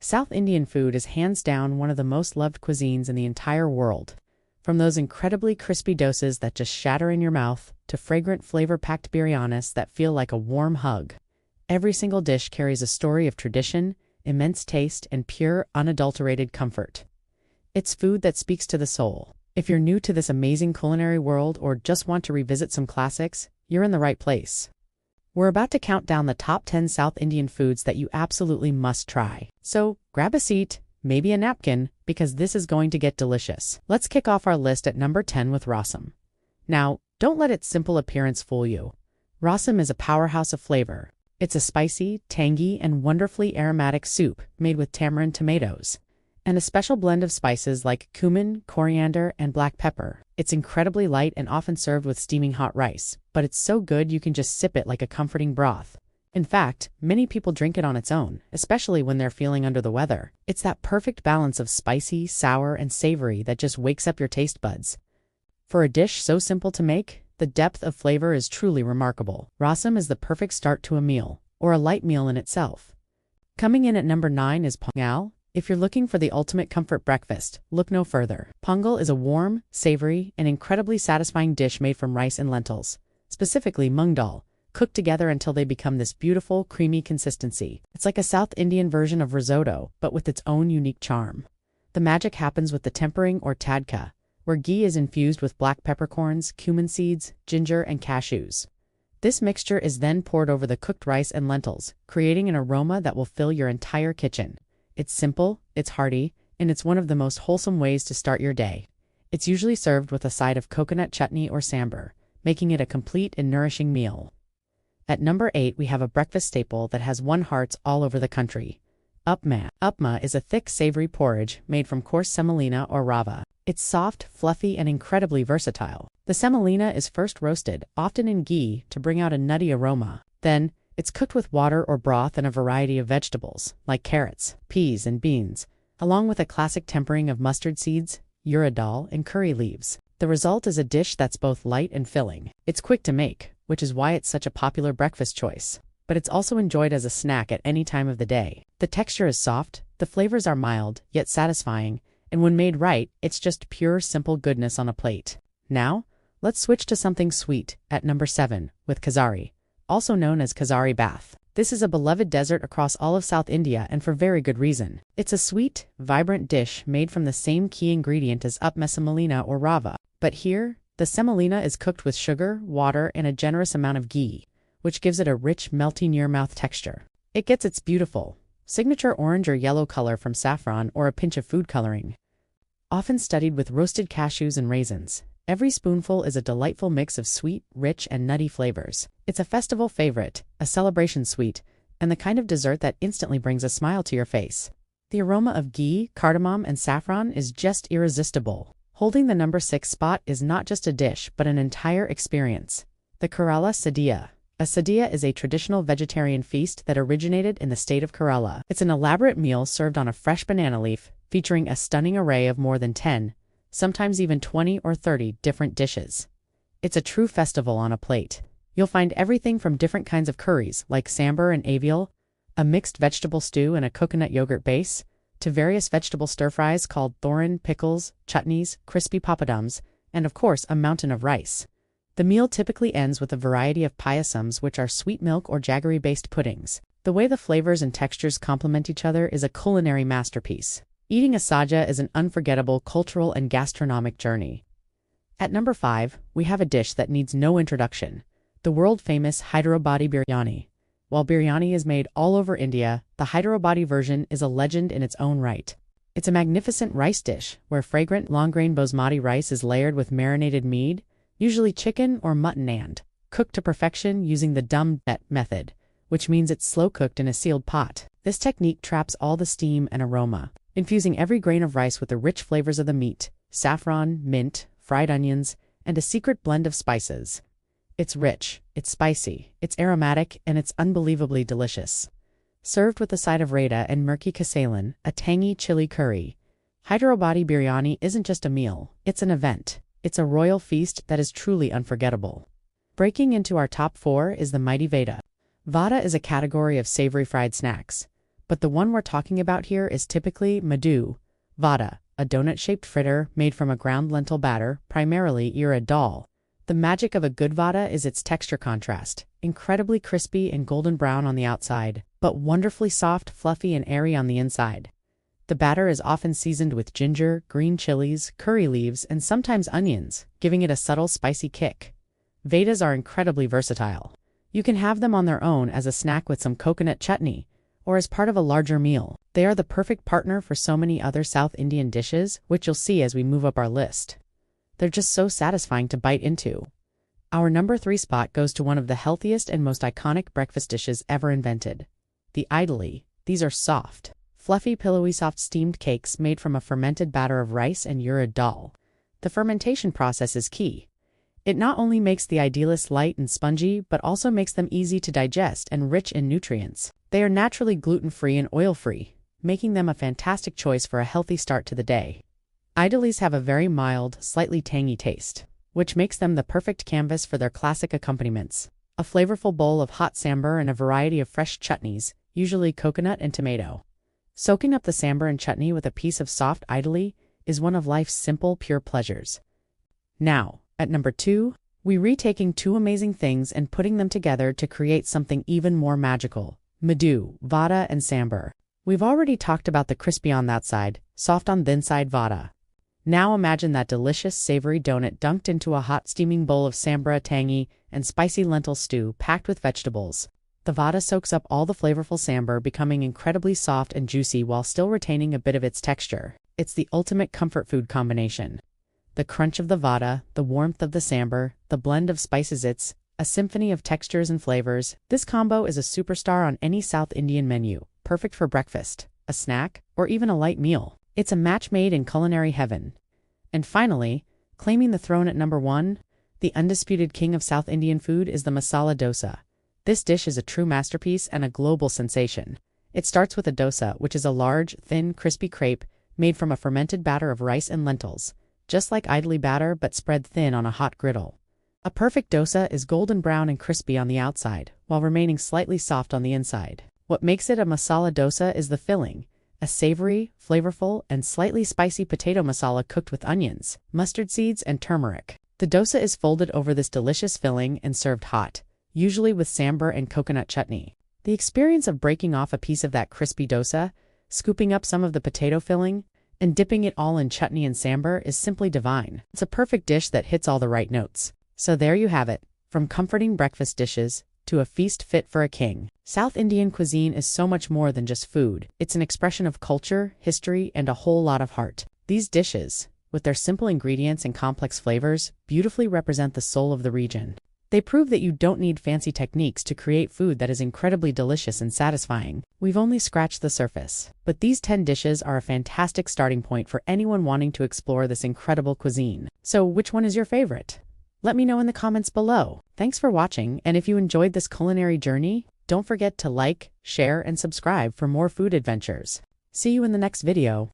South Indian food is hands down one of the most loved cuisines in the entire world. From those incredibly crispy dosas that just shatter in your mouth, to fragrant flavor-packed biryanis that feel like a warm hug. Every single dish carries a story of tradition, immense taste, and pure, unadulterated comfort. It's food that speaks to the soul. If you're new to this amazing culinary world or just want to revisit some classics, you're in the right place. We're about to count down the top 10 South Indian foods that you absolutely must try. So, grab a seat, maybe a napkin, because this is going to get delicious. Let's kick off our list at number 10 with Rasam. Now, don't let its simple appearance fool you. Rasam is a powerhouse of flavor. It's a spicy, tangy, and wonderfully aromatic soup made with tamarind tomatoes, and a special blend of spices like cumin, coriander, and black pepper. It's incredibly light and often served with steaming hot rice, but it's so good you can just sip it like a comforting broth. In fact, many people drink it on its own, especially when they're feeling under the weather. It's that perfect balance of spicy, sour, and savory that just wakes up your taste buds. For a dish so simple to make, the depth of flavor is truly remarkable. Rasam is the perfect start to a meal, or a light meal in itself. Coming in at number 9 is Pongal. If you're looking for the ultimate comfort breakfast, look no further. Pongal is a warm, savory, and incredibly satisfying dish made from rice and lentils, specifically mung dal, cooked together until they become this beautiful, creamy consistency. It's like a South Indian version of risotto, but with its own unique charm. The magic happens with the tempering or tadka, where ghee is infused with black peppercorns, cumin seeds, ginger, and cashews. This mixture is then poured over the cooked rice and lentils, creating an aroma that will fill your entire kitchen. It's simple, it's hearty, and it's one of the most wholesome ways to start your day. It's usually served with a side of coconut chutney or sambar, making it a complete and nourishing meal. At number 8, we have a breakfast staple that has won hearts all over the country. Upma. Upma is a thick, savory porridge made from coarse semolina or rava. It's soft, fluffy, and incredibly versatile. The semolina is first roasted, often in ghee, to bring out a nutty aroma. Then, it's cooked with water or broth and a variety of vegetables, like carrots, peas, and beans, along with a classic tempering of mustard seeds, urad dal, and curry leaves. The result is a dish that's both light and filling. It's quick to make, which is why it's such a popular breakfast choice. But it's also enjoyed as a snack at any time of the day. The texture is soft, the flavors are mild, yet satisfying, and when made right, it's just pure, simple goodness on a plate. Now, let's switch to something sweet, at number 7, with Kesari, also known as Kesari bath. This is a beloved dessert across all of South India and for very good reason. It's a sweet, vibrant dish made from the same key ingredient as upma semolina or rava. But here, the semolina is cooked with sugar, water, and a generous amount of ghee, which gives it a rich, melty near-mouth texture. It gets its beautiful, signature orange or yellow color from saffron or a pinch of food coloring. Often studied with roasted cashews and raisins, every spoonful is a delightful mix of sweet, rich, and nutty flavors. It's a festival favorite, a celebration sweet, and the kind of dessert that instantly brings a smile to your face. The aroma of ghee, cardamom, and saffron is just irresistible. Holding the number 6 spot is not just a dish, but an entire experience. The Kerala Sadya. A Sadya is a traditional vegetarian feast that originated in the state of Kerala. It's an elaborate meal served on a fresh banana leaf, featuring a stunning array of more than 10, sometimes even 20 or 30 different dishes. It's a true festival on a plate. You'll find everything from different kinds of curries, like sambar and avial, a mixed vegetable stew and a coconut yogurt base, to various vegetable stir-fries called thoran, pickles, chutneys, crispy papadums, and of course a mountain of rice. The meal typically ends with a variety of payasams, which are sweet milk or jaggery-based puddings. The way the flavors and textures complement each other is a culinary masterpiece. Eating a sadya is an unforgettable cultural and gastronomic journey. At number 5, we have a dish that needs no introduction, the world-famous Hyderabadi Biryani. While biryani is made all over India, the Hyderabadi version is a legend in its own right. It's a magnificent rice dish, where fragrant long-grain basmati rice is layered with marinated meat, usually chicken or mutton, and cooked to perfection using the dum method, which means it's slow-cooked in a sealed pot. This technique traps all the steam and aroma, infusing every grain of rice with the rich flavors of the meat, saffron, mint, fried onions, and a secret blend of spices. It's rich, it's spicy, it's aromatic, and it's unbelievably delicious. Served with a side of raita and murki kasalan, a tangy chili curry, Hyderabadi biryani isn't just a meal, it's an event. It's a royal feast that is truly unforgettable. Breaking into our top 4 is the mighty Vada. Vada is a category of savory fried snacks, But the one we're talking about here is typically Medu Vada, a donut-shaped fritter made from a ground lentil batter, primarily urad dal. The magic of a good vada is its texture contrast, incredibly crispy and golden brown on the outside, but wonderfully soft, fluffy, and airy on the inside. The batter is often seasoned with ginger, green chilies, curry leaves, and sometimes onions, giving it a subtle spicy kick. Vadas are incredibly versatile. You can have them on their own as a snack with some coconut chutney, or as part of a larger meal. They are the perfect partner for so many other South Indian dishes, which you'll see as we move up our list. They're just so satisfying to bite into. Our number 3 spot goes to one of the healthiest and most iconic breakfast dishes ever invented, the idli. These are soft, fluffy, pillowy soft steamed cakes made from a fermented batter of rice and urad dal. The fermentation process is key. It not only makes the idlis light and spongy, but also makes them easy to digest and rich in nutrients. They are naturally gluten-free and oil-free, making them a fantastic choice for a healthy start to the day. Idlis have a very mild, slightly tangy taste, which makes them the perfect canvas for their classic accompaniments. A flavorful bowl of hot sambar and a variety of fresh chutneys, usually coconut and tomato. Soaking up the sambar and chutney with a piece of soft idli is one of life's simple, pure pleasures. Now, at number 2, we're retaking two amazing things and putting them together to create something even more magical: Medu Vada and sambar. We've already talked about the crispy on that side, soft on the inside vada. Now imagine that delicious savory donut dunked into a hot steaming bowl of sambar, tangy and spicy lentil stew packed with vegetables. The vada soaks up all the flavorful sambar, becoming incredibly soft and juicy while still retaining a bit of its texture. It's the ultimate comfort food combination. The crunch of the vada, the warmth of the sambar, the blend of spices, it's a symphony of textures and flavors. This combo is a superstar on any South Indian menu, perfect for breakfast, a snack, or even a light meal. It's a match made in culinary heaven. And finally, claiming the throne at number 1, the undisputed king of South Indian food is the Masala Dosa. This dish is a true masterpiece and a global sensation. It starts with a dosa, which is a large, thin, crispy crepe made from a fermented batter of rice and lentils, just like idli batter but spread thin on a hot griddle. A perfect dosa is golden brown and crispy on the outside, while remaining slightly soft on the inside. What makes it a masala dosa is the filling, a savory, flavorful, and slightly spicy potato masala cooked with onions, mustard seeds, and turmeric. The dosa is folded over this delicious filling and served hot, usually with sambar and coconut chutney. The experience of breaking off a piece of that crispy dosa, scooping up some of the potato filling, and dipping it all in chutney and sambar is simply divine. It's a perfect dish that hits all the right notes. So there you have it, from comforting breakfast dishes to a feast fit for a king. South Indian cuisine is so much more than just food. It's an expression of culture, history, and a whole lot of heart. These dishes, with their simple ingredients and complex flavors, beautifully represent the soul of the region. They prove that you don't need fancy techniques to create food that is incredibly delicious and satisfying. We've only scratched the surface, but these 10 dishes are a fantastic starting point for anyone wanting to explore this incredible cuisine. So which one is your favorite? Let me know in the comments below. Thanks for watching, and if you enjoyed this culinary journey, don't forget to like, share, and subscribe for more food adventures. See you in the next video.